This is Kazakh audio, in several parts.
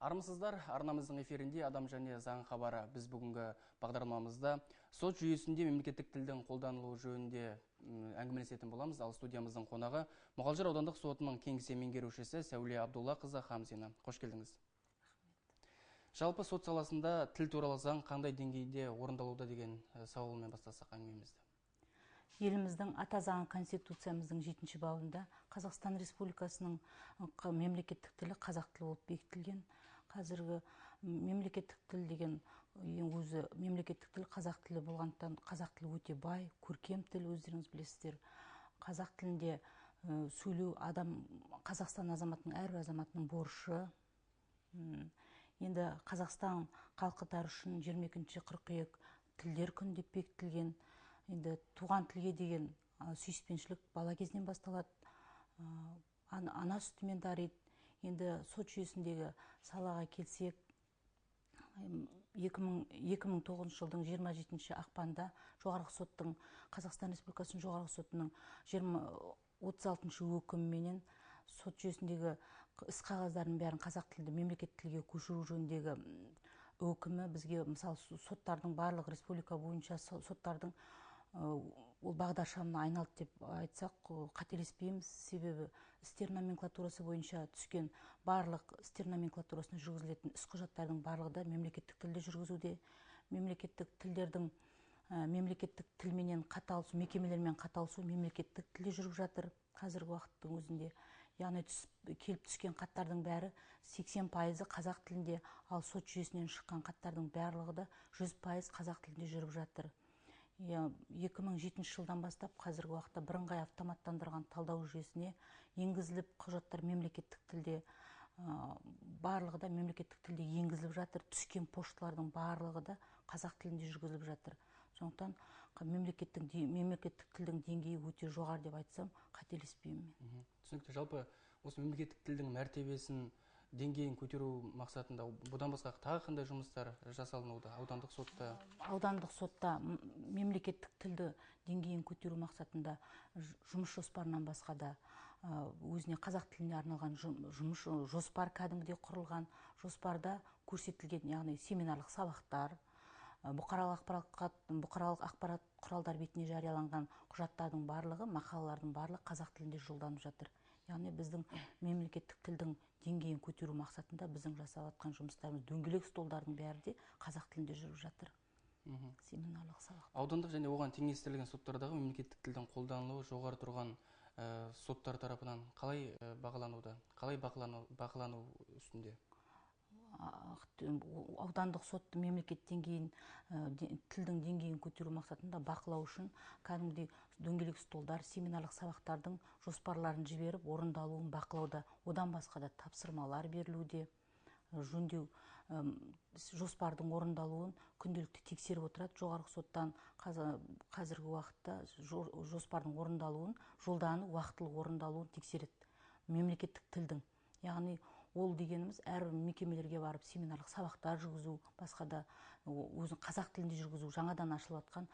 Армысыздар, арнамыздың эфирінде адам және заң хабары. Біз бүгінгі бағдарламамызда сот жүйесінде мемлекеттік тілдің қолданылуы жөнінде әңгімелесетін боламыз. Ал студиямыздың қонағы Мұғалжар аудандық сотының кеңсе меңгерушісі Сәуле Абдуллақызы Хамзина. Қош келдіңіз. Жалпы сот саласында тіл туралы заң қандай деңгейде орындалуда деген сауалмен бастасақ әңгімемізді. Еліміздің ата заңы Конституциямыздың 7-ші бабында Қазақстан Республикасының мемлекеттік тілі қазақ тілі болып бекітілген. Қазіргі мемлекеттік тіл деген өзі мемлекеттік тіл қазақ тілі болғандықтан қазақ тілі өте бай, көркем тіл, өздеріңіз білесіздер. Қазақ тілінде сөйлеу Қазақстан азаматының әрбір азаматының борышы. Енді Қазақстан халқы үшін 22 қыркүйек тілдер күні деп бекітілген. Енді туған тілге деген сүйіспеншілік бала кезінен басталады. Ана сүтімен дариды. Енді сот жүйесіндегі салаға келсек, 2009 жылдың 27 ақпанда Қазақстан Республикасының жоғарғы сотының 36-шы өкіміменен сот жүйесіндегі іс қағаздардың бәрін қазақ тілді мемлекеттік тілге көшіру жөніндегі өкімі бізге, мысалы, соттардың барлық республика бойынша соттардың ол бағдаршамына айналды деп айтсақ қателеспейміз. Себебі істер номенклатурасы бойынша түскен барлық істер номенклатурасына жүргізілетін іс құжаттардың барлығы да мемлекеттік тілде жүргізуде. Мемлекеттік тілдердің мемлекеттік тілменен қаталысу, мекемелермен қаталысу мемлекеттік тілде жүріп жатыр қазіргі уақыттың өзінде. Яғни келіп түскен хаттардың бәрі 80% қазақ тілінде, ал сот жүйесінен шыққан хаттардың барлығы да 100% қазақ тілінде жүріп жатыр. 2007 жылдан бастап қазіргі уақытта бірыңғай автоматтандырған талдау жүйесіне енгізіліп, құжаттар мемлекеттік тілде, барлығы да мемлекеттік тілде енгізіліп жатыр. Түскен пошталардың барлығы да қазақ тілінде жүргізіліп жатыр. Сондықтан мемлекеттік тілдің деңгейі өте жоғары деп айтсам қателеспеймін. Түсінікті. Жалпы осы мемлекеттік тілдің мәртебесін, деңгейін көтеру мақсатында бұдан басқа тағы қандай жұмыстар жасалынуда аудандық сотта? Аудандық сотта мемлекеттік тілді деңгейін көтеру мақсатында жұмыс жоспарынан басқа да өзіне қазақ тіліне арналған жұмыс жоспар кәдімгідей құрылған. Жоспарда көрсетілген, яғни семинарлық сабақтар, бұқаралық ақпарат құралдар бетіне жарияланған құжаттардың барлығы, мақалалардың барлығы қазақ тілінде жолданып жатыр. Яғни біздің мемлекеттік тілдің деңгейін көтеру мақсатында біздің жасап жатқан жұмыстарымыз, дөңгелек столдардың бәрі де қазақ тілінде жүріп жатыр. Семинарлық сабақ. Аудандық және оған теңестірілген соттардағы мемлекеттік тілдің қолданылуы жоғары тұрған соттар тарапынан қалай бағалануда? Қалай бақылану үстінде? Аудандық сотты мемлекет деңгейін, тілдің деңгейін көтеру мақсатында бақылау үшін кәдімгідей дөңгелек столдар, семинарлық сабақтардың жоспарларын жіберіп, орындалуын бақылауда. Одан басқа да тапсырмалар берілуде. Жөндеу жоспардың орындалуын күнделікті тексеріп отырады. Жоғарғы соттан қазіргі уақытта жоспардың орындалуын, жолдану уақытылы орындалуын тексереді. Мемлекеттік тілдің, яғни ол дегеніміз әрбір мекемелерге барып семинарлық сабақтар жүргізу, басқа да өзін қазақ тілінде жүргізу, жаңадан ашылып жатқан,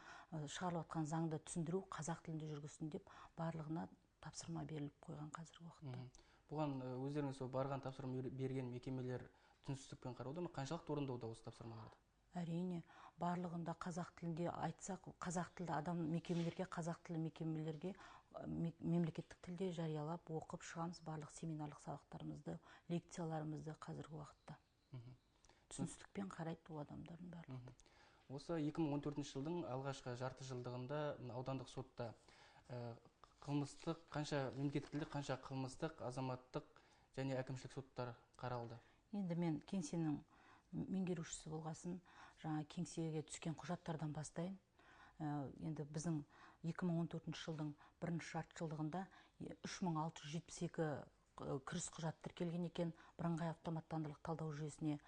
шығарылып жатқан заңды түсіндіру қазақ тілінде жүргізсін деп барлығына тапсырма беріліп қойған қазіргі уақытта. Бұған өздеріңіз барған тапсырма берген мекемелер түсіністікпен қарауда ма? Қаншалықты орындауда осы тапсырмаларды? Әрине, барлығында қазақ тілінде айтсақ, қазақ тілді адам мекемелерге, қазақ тілі мекемелерге мемлекеттік тілде жариялап, оқып шығамыз барлық семинарлық сабақтарымызды, лекцияларымызды қазіргі уақытта. Түсіністікпен қарайды ол адамдардың барлығы. Осы 2014 жылдың алғашқы жарты жылдығында аудандық сотта қылмыстық, қанша мемлекеттік тілде, қанша қылмыстық, азаматтық және әкімшілік соттар қаралды? Енді мен кеңсенің меңгерушісі болғасын, жаңа кеңсеге түскен құжаттардан бастайын. Енді біздің 2014 жылдың бірінші жарты жылдығында 3672 кіріс құжат тіркелген екен бірыңғай автоматтандырылған талдау жүйесіне.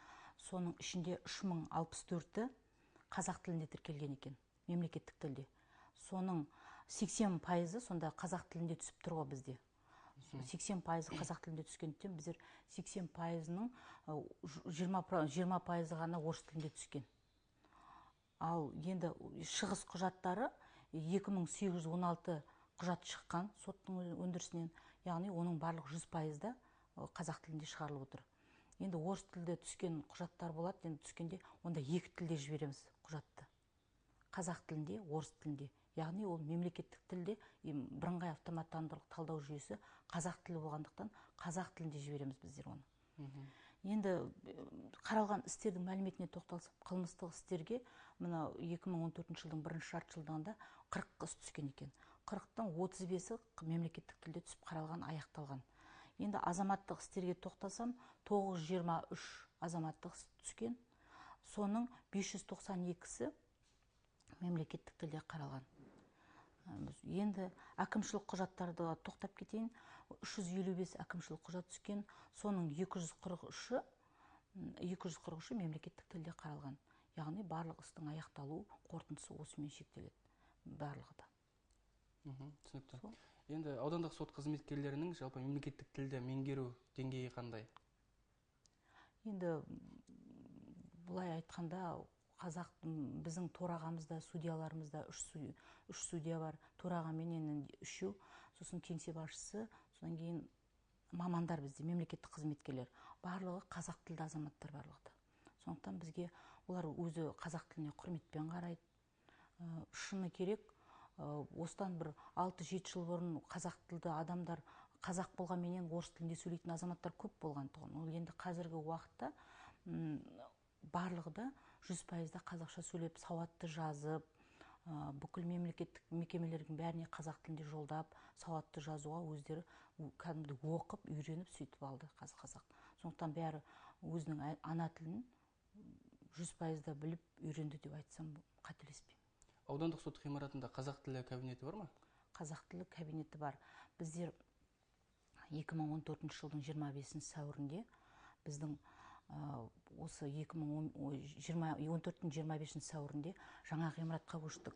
Соның ішінде 3064-ті қазақ тілінде тіркелген екен, мемлекеттік тілде. Соның 80%-ы сонда қазақ тілінде түсіп тұр ғой бізде. 80% қазақ тілінде түскендіктен біздер 80%-ның 20% ғана орыс тілінде түскен. Ал енді шығыс құжаттары 2816 құжат шыққан соттың өндірісінен, яғни оның барлық 100%-да қазақ тілінде шығарылып отыр. Енді орыс тілде түскен құжаттар болады, енді түскенде онда екі тілде жібереміз құжатты. Қазақ тілінде, орыс тілінде. Яғни ол мемлекеттік тілде бірыңғай автоматтандырылған талдау жүйесі қазақ тілі болғандықтан қазақ тілінде жібереміз біздер оны. Енді қаралған істердің мәліметіне тоқталсам, қылмыстық істерге мына 2014 жылдың бірінші жартыжылдығында 40 іс түскен екен. 40-тың 35-і мемлекеттік тілде түсіп қаралған, аяқталған. Енді азаматтық істерге тоқтасам, 923 азаматтық іс түскен. Соның 592-сі мемлекеттік тілде қаралған. Енді әкімшілік құжаттарды тоқтап кетейін. 355 әкімшілік құжат түскен. Соның 243-і мемлекеттік тілде қаралған. Яғни барлық істің аяқталу қорытындысы осымен шектеледі. Барлығы да. Түсінікті. Енді аудандық сот қызметкерлерінің жалпы мемлекеттік тілді меңгеру деңгейі қандай? Енді бұлай айтқанда, біздің төрағамызда, судьяларымызда үш судья бар. Төраға менен 3, сосын кеңсе басшысы, содан кейін мамандар бізде, мемлекеттік қызметкерлер. Барлығы қазақ тілді азаматтар барлығы. Сондықтан бізге олар өзі қазақ тіліне құрметпен қарайды. Шыны керек, осыдан бір 6-7 жыл бұрын қазақ тілді адамдар, қазақ болғанменен орыс тілінде сөйлейтін азаматтар көп болған тұғын. Ол енді қазіргі уақытта барлығы да 100% қазақша сөйлеп, сауатты жазып, бүкіл мемлекеттік мекемелердің бәріне қазақ тілінде жолдап, сауатты жазуға өздері кәдімгі оқып, үйреніп сөйтіп алды қазақ. Сондықтан бәрі өзінің ана тілін 100% біліп үйренді деп айтсам қателеспеймін. Аудандық сот ғимаратында қазақ тілі кабинеті бар ма? Қазақ тілі кабинеті бар. Біздер 2014 жылдың 25 сәуірінде біздің осы 2014-25 сәуірінде жаңа ғимаратқа көштік.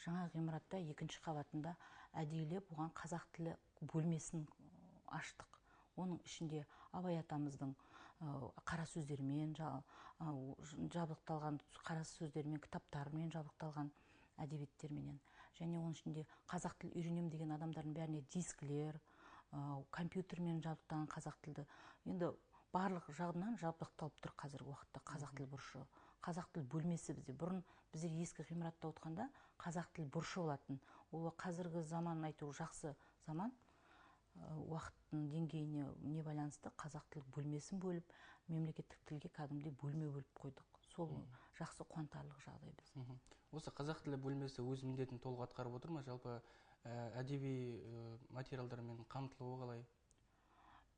Жаңа ғимаратта екінші қабатында әдейілеп оған қазақ тілі бөлмесін аштық. Оның ішінде Абай атамыздың қара сөздермен жабдықталған, қара сөздермен, кітаптармен жабдықталған әдебиеттерменен. Және оның ішінде қазақ тілі үйренем деген адамдардың бәріне дискілер, компьютермен жабдықталған қазақ тілді. Енді барлық жағынан жабдықталып тұр қазіргі уақытта қазақ тіл бұрышы. Қазақ тіл бөлмесі бізде. Бұрын біздер ескі ғимаратта отқанда қазақ тіл бұрышы болатын. Ол қазіргі заман айту жақсы заман. Уақыттың деңгейіне не байланысты қазақ тіл бөлмесін бөліп, мемлекеттік тілге кәдімгідей бөлме бөліп қойдық. Сол жақсы қуантарлық жағдай біз. Осы қазақ тілі бөлмесі өз міндетін толық атқарып отыр ма? Жалпы әдеби материалдармен қамтылуы қалай?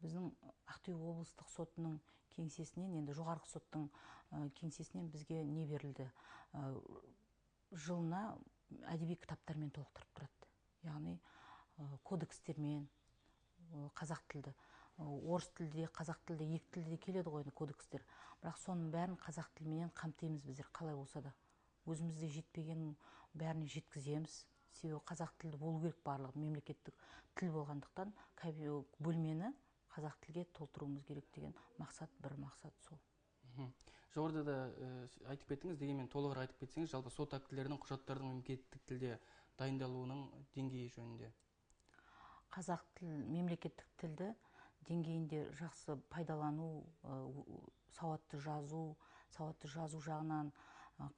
Біздің Ақтөбе облыстық сотының кеңсесінен, енді жоғарғы соттың кеңсесінен бізге не берілді? Жылына әдеби кітаптармен толықтырып тұрады. Яғни кодекстермен қазақ тілді, орыс тілде, қазақ тілде, екі тілде келеді ғой кодекстер. Бірақ соның бәрін қазақ тілімен қамтимыз біздер қалай болса да. Өзімізде жетпеген бәріне жеткіземіз. Себебі қазақ тілді болу керек барлығы мемлекеттік тіл болғандықтан бөлмені қазақ тілге толтыруымыз керек деген мақсат, бір мақсат сол. Жоғарыда да айтып кеттіңіз, дегенмен толығырақ айтып кетсеңіз, жалпы сот актілерінің құжаттардың мемлекеттік тілде дайындалуының деңгейі жөнінде. Қазақ тіл, мемлекеттік тілді деңгейінде жақсы пайдалану, сауатты жазу жағынан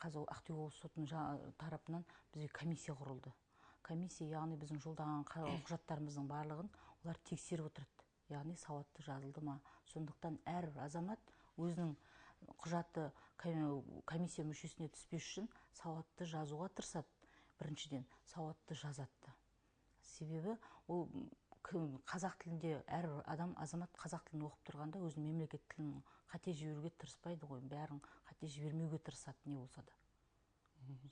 қазір Ақтөбе облыстық сотының тарапынан бізге комиссия құрылды. Комиссия, яғни біздің жолдаған құжаттарымыздың барлығын олар тексеріп отырады. Яғни сауатты жазылды ма? Сондықтан әрбір азамат өзінің құжаты комиссия мүшесіне түспес үшін сауатты жазуға тырысады. Біріншіден, сауатты жазады. Себебі ол қазақ тілінде әрбір азамат қазақ тілін оқып тұрғанда өзінің мемлекет тілін қате жіберуге тырыспайды ғой. Бәрін қате жібермеуге тырысады не болса да.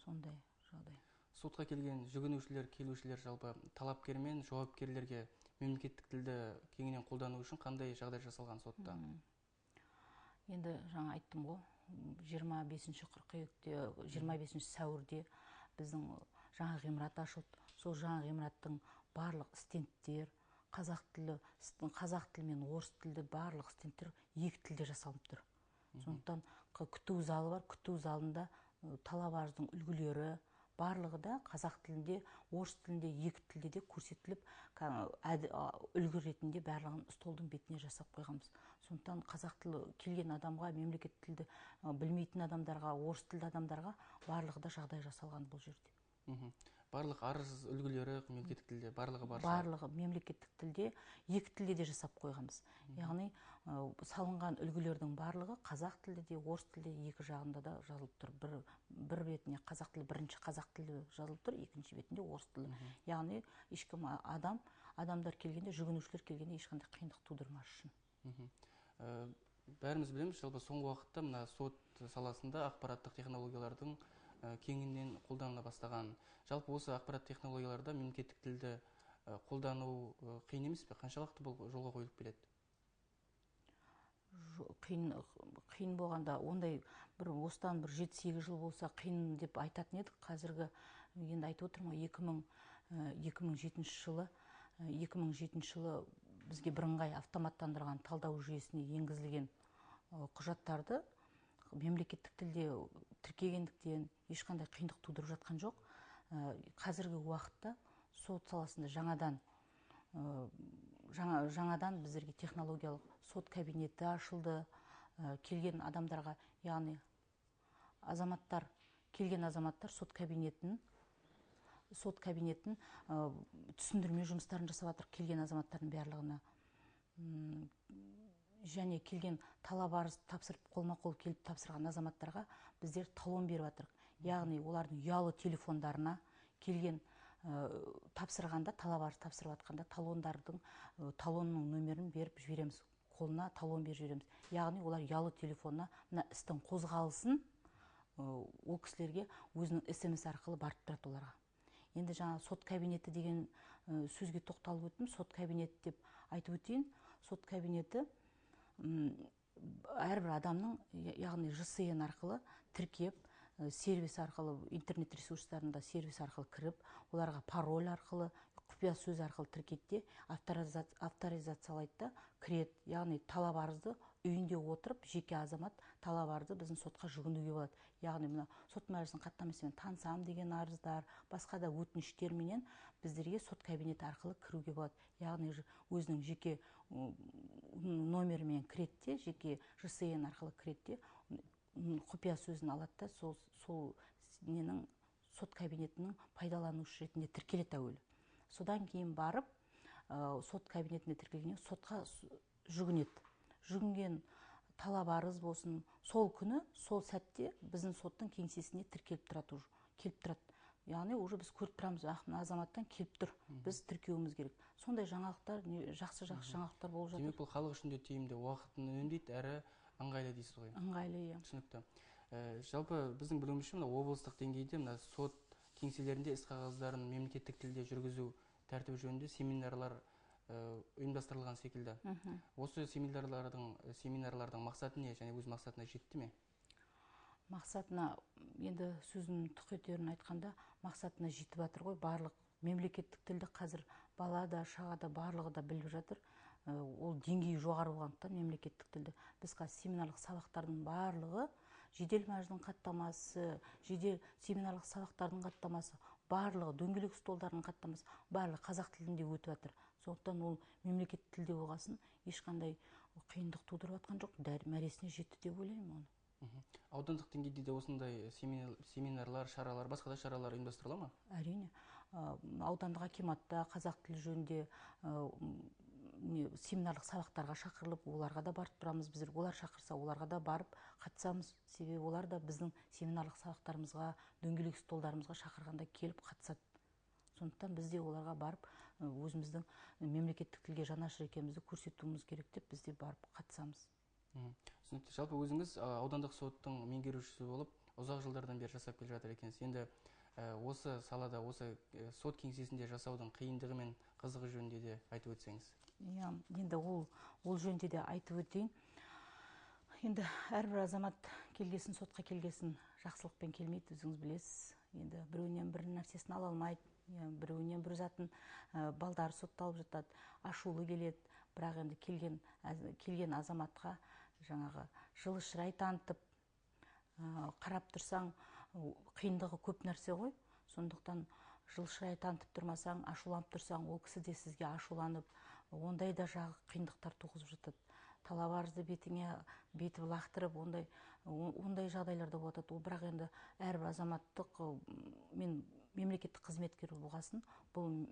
Сондай жағдай. Сотқа келген жүгінушілер, келушілер жалпы талапкер мен жауапкерлерге мемлекеттік тілді кеңінен қолдану үшін қандай жағдай жасалған сотта? Енді жаңа айттым ғой, 25 сәуірде біздің жаңа ғимарат ашылды. Сол жаңа ғимараттың барлық стендтер, қазақ тілі мен орыс тілді барлық стендтер екі тілде жасалып тұр. Сондықтан күту залы бар, күту залында талап арыздың үлгілері, барлығы да қазақ тілінде, орыс тілінде, екі тілде де көрсетіліп, үлгі ретінде барлығын столдың бетіне жасап қойғанбыз. Сондықтан қазақ тілі келген адамға, мемлекет тілді білмейтін адамдарға, орыс тілді адамдарға барлығы да жағдай жасалған бұл жерде. Барлық арыз үлгілері мемлекеттік тілде, барлығы бар. Барлығы мемлекеттік тілде, екі тілде де жасап қойғанбыз. Яғни салынған үлгілердің барлығы қазақ тілде де, орыс тілде екі жағында да жазылып тұр. Бір бетіне қазақ тілі, бірінші қазақ тілі жазылып тұр, екінші бетінде орыс тілі. Яғни ешкім адамдар келгенде, жүгінушілер келгенде ешқандай қиындық тудырмас үшін. Бәріміз білеміз, жалпы соңғы уақытта мына сот саласында ақпараттық технологиялардың кеңінен қолданыла бастаған. Жалпы осы ақпарат технологияларда мемлекеттік тілді қолдану қиын емес пе? Қаншалықты бұл жолға қойылып келеді? Қиын болғанда, ондай осыдан 7-8 жыл болса қиын деп айтатын едік. Қазіргі енді айтып отырмын, 2007 жылы бізге бірыңғай автоматтандырған талдау жүйесіне енгізілген құжаттарды мемлекеттік тілде тіркегендіктен ешқандай қиындық тудырып жатқан жоқ. Қазіргі уақытта сот саласында жаңадан біздерге технологиялық сот кабинеті ашылды. Келген адамдарға, яғни келген азаматтар сот кабинетін түсіндірме жұмыстарын жасап жатыр келген азаматтардың барлығына. Және келген талап арыз тапсырып, қолма-қол келіп тапсырған азаматтарға біздер талон беріп жатырық. Яғни олардың ұялы телефондарына келген тапсырғанда, талап арыз тапсырып жатқанда талонның нөмірін беріп жібереміз. Қолына талон беріп жібереміз. Яғни олар ұялы телефонына мына істің қозғалысын ол кісілерге өзінің SMS арқылы барып тұрады оларға. Енді жаңа сот кабинеті деген сөзге тоқталып өттім. Сот кабинеті деп айтып өтейін. Сот кабинеті әрбір адамның, яғни ЖСН арқылы тіркеп, сервис арқылы, интернет ресурстарында сервис арқылы кіріп, оларға пароль арқылы, құпия сөз арқылы тіркетте, авторизациялайды да кіреді. Яғни талап арызды үйінде отырып, жеке азамат талап арызды біздің сотқа жүгінуге болады. Яғни мына сот мәжілісінің хаттамасымен танысам деген арыздар, басқа да өтініштерменен біздерге сот кабинеті арқылы кіруге болады. Яғни өзінің жеке номермен кіреді, жеке ЖСН арқылы кіреді, құпия сөзін алады да, сол ненің сот кабинетінің пайдаланушы ретінде тіркеледі әуелі. Содан кейін барып, сот кабинетіне тіркелгеннен сотқа жүгінеді. Жүгінген талап арыз болсын, сол күні, сол сәтте біздің соттың кеңсесіне тіркеліп тұрады. Яғни уже біз көріп тұрамыз, азаматтан келіп тұр, біз тіркеуіміз керек. Сондай жаңалықтар, жақсы жаңалықтар болып жатыр. Демек, бұл халық үшін де тиімді, уақытын үнемдейді, әрі ыңғайлы дейсіз ғой. Ыңғайлы, иә. Түсінікті. Жалпы біздің білуімізше облыстық деңгейде сот кеңселерінде іс қағаздарын мемлекеттік тілде жүргізу тәртібі жөнінде семинарлар ұйымдастырылған секілді. Осы семинарлардың мақсаты не, және өз мақсатына жетті ме? Мақсатына, енді сөзін тұқ етерін айтқанда, мақсатына жетіп жатыр ғой. Барлық мемлекеттік тілді қазір бала да, шаға да, барлығы да біліп жатыр. Ол деңгейі жоғары болғандықтан мемлекеттік тілді. Біз қазір семинарлық сабақтардың барлығы, жедел мәжілдің хаттамасы, жедел семинарлық сабақтардың хаттамасы, барлығы, дөңгелек столдардың хаттамасы, барлығы қазақ тілінде өтіп жатыр. Сондықтан ол мемлекеттік тілде болғасын ешқандай қиындық тудырып жатқан жоқ. Мәресіне жетті деп ойлаймын оны. Аудандық деңгейде де осындай семинарлар, шаралар, басқа да шаралар ұйымдастырыла ма? Әрине. Аудандық акиматта қазақ тілі жөнінде семинарлық сабақтарға шақырылып, оларға да барып тұрамыз. Біздер олар шақырса, оларға да барып қатысамыз. Себебі олар да біздің семинарлық сабақтарымызға, дөңгелек столдарымызға шақырғанда келіп қатысады. Сондықтан біз де оларға барып, өзіміздің мемлекеттік тілге жанашыр екенімізді көрсетуіміз керек деп біз де барып қатысамыз. Түсінікті. Жалпы өзіңіз аудандық соттың меңгерушісі болып, ұзақ жылдардан бері жасап келе жатыр екенсіз. Енді осы салада, осы сот кеңсесінде жасаудың қиындығы мен қызығы жөнінде де айтып өтсеңіз. Енді ол жөнінде де айтып өтейін. Енді әрбір азамат келгесін, сотқа келгесін жақсылықпен келмейді, өзіңіз білесіз. Енді біреуінен бір нәрсесін ала алмайды, біреуінен бір затын балдары сотталып жатады, ашулы келеді. Бірақ енді келген азаматқа жаңағы жылы шырай танытып, қарап тұрсаң, қиындығы көп нәрсе ғой. Сондықтан жылшырай танытып тұрмасаң, ашуланып тұрсаң, ол кісі де сізге ашуланып, ондай да жағы қиындықтар туғызып жатады. Талап арызды бетіңе бетіп лақтырып, ондай жағдайларда болады. Ол бірақ енді әрбір азаматтық мен мемлекеттік қызметкер болғасын, бұл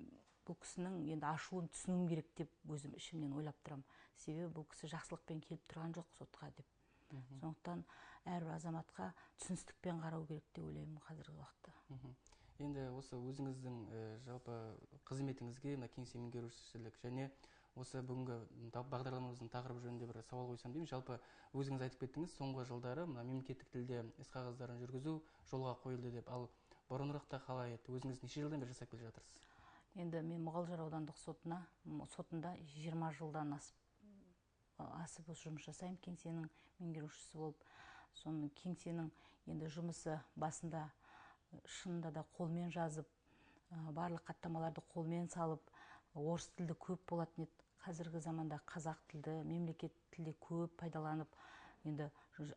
кісінің енді ашуын түсінуім керек деп өзім ішімнен ойлап тұрам. Себебі бұл кісі жақсылықпен келіп тұрған жоқ сотқа деп. Сондықтан әрбір азаматқа түсіністікпен қарау керек деп ойлаймын қазіргі уақытта. Енді осы өзіңіздің жалпы қызметіңізге кеңсе меңгерушілік және осы бүгінгі бағдарламамыздың тақырыбы жөнінде бір сауал қойсам деймін. Жалпы өзіңіз айтып кеттіңіз, соңғы жылдары мемлекеттік тілде іс-қағаздарын жүргізу жолға қойылды деп. Ал бұрынырақта қалай еді? Өзіңіз неше жылдан бері жасап келе жатырсыз? Енді мен Мұғалжар аудандық сотында 20 жылдан асып жұмыс жасаймын, кеңсенің меңгерушісі болып. Соның кеңсенің енді жұмысы басында шынында да қолмен жазып, барлық хаттамаларды қолмен салып, орыс тілді көп болатын еді. Қазіргі заманда қазақ тілді, мемлекет тілде көп пайдаланып, енді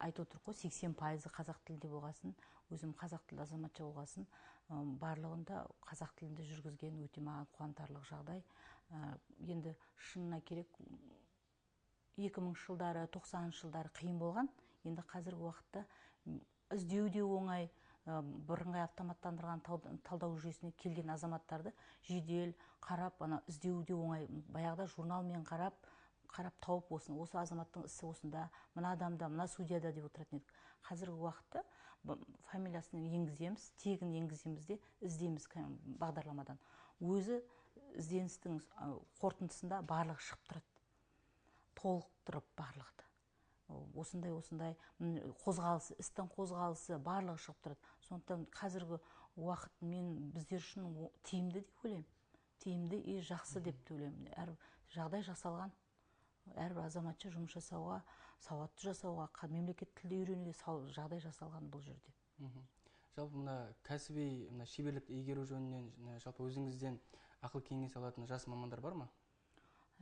айтып отырмын ғой, 80% қазақ тілде болғасын, өзім қазақ тілді азаматша болғасын, барлығында қазақ тілінде жүргізген өте маған қуантарлық жағдай. Енді шынына керек, 2000 жылдары, 90 жылдары қиын болған. Енді қазіргі уақытта іздеу де оңай, бірыңғай автоматтандырған талдау жүйесіне келген азаматтарды жедел қарап, іздеу де оңай. Баяғыда журналмен қарап тауып, осы азаматтың ісі осында, мына адамда, мына судьяда деп отыратын едік. Қазіргі уақытта фамилиясын енгіземіз, тегін енгіземіз де іздейміз бағдарламадан. Өзі ізденістің қорытындысында барлығы шығып тұрады. Толықтырып барлықты. Осындай қозғалысы, істің қозғалысы барлығы шығып тұрады. Сондықтан қазіргі уақыт біздер үшін тиімді деп ойлаймын. Тиімді и жақсы деп ойлаймын. Әрбір жағдай жасалған, әрбір азаматша жұмыс жасауға, сауатты жасауға, мемлекет тілді үйренуге жағдай жасалған бұл жерде. Жалпы мына кәсіби шеберлікті игеру жөнінен жалпы өзіңізден ақыл кеңес алатын жас мамандар бар ма?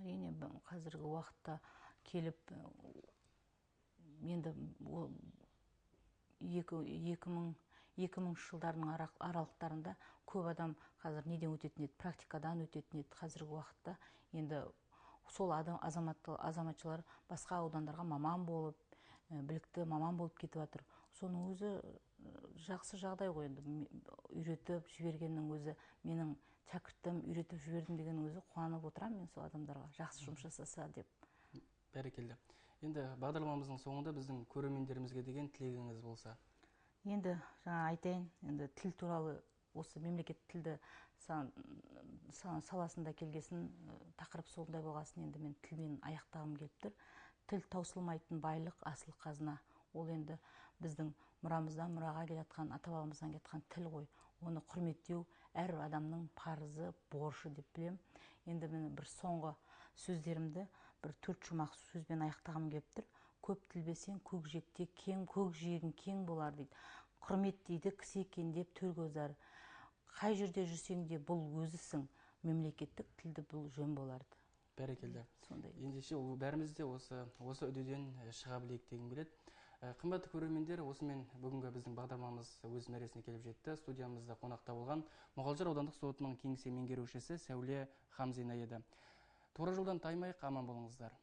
Әрине, қазіргі уақытта келіп, енді 2000 жылдардың аралықтарында көп адам қазір неден өтетін еді, практикадан өтетін еді. Қазіргі уақытта енді сол азаматшалар басқа аудандарға маман болып, білікті маман болып кетіп жатыр. Соның өзі жақсы жағдай ғой, енді үйретіп жібергеннің өзі, менің шәкіртім үйретіп жібердім деген өзі қуанып отырамын мен сол адамдарға, жақсы жұмыс жасаса деп. Бәрекелді. Енді бағдарламамыздың соңында біздің көрермендерімізге деген тілегіңіз болса? Енді жаңа айтайын, енді тіл туралы осы мемлекет тілді саласында келгесін, тақырып сондай болғасын, енді мен тілмен аяқтағым келіп тұр. Тіл таусылмайтын байлық, асыл қазына. Ол енді біздің мұрамыздан мұраға келатқан, ата-бабамыздан кеткен тіл ғой. Оны құрметтеу әрбір адамның парызы, борышы деп білем. Енді мен бір соңғы сөздерімді бір 4 жұмақ сөзбен аяқтағым келіп тұр. Көп тіл білсең, көкжиекте көкжиегің кең болар дейді. Құрмет дейді кісі екен деп төр көзар. Қай жерде жүрсең де бұл өзісің, мемлекеттік тілді бұл жөн боларды. Бәрекелді. Ендеше бәріміз де осы үдеден шыға білейік дегім келеді. Қымбатты көрермендер, осымен бүгінгі біздің бағдарламамыз өз мәресіне келіп жетті. Студиямызда қонақта болған Мұғалжар аудандық сотының кеңсе меңгерушісі Сәуле Хамзина еді. Тура жолдан таймайық, аман болыңыздар.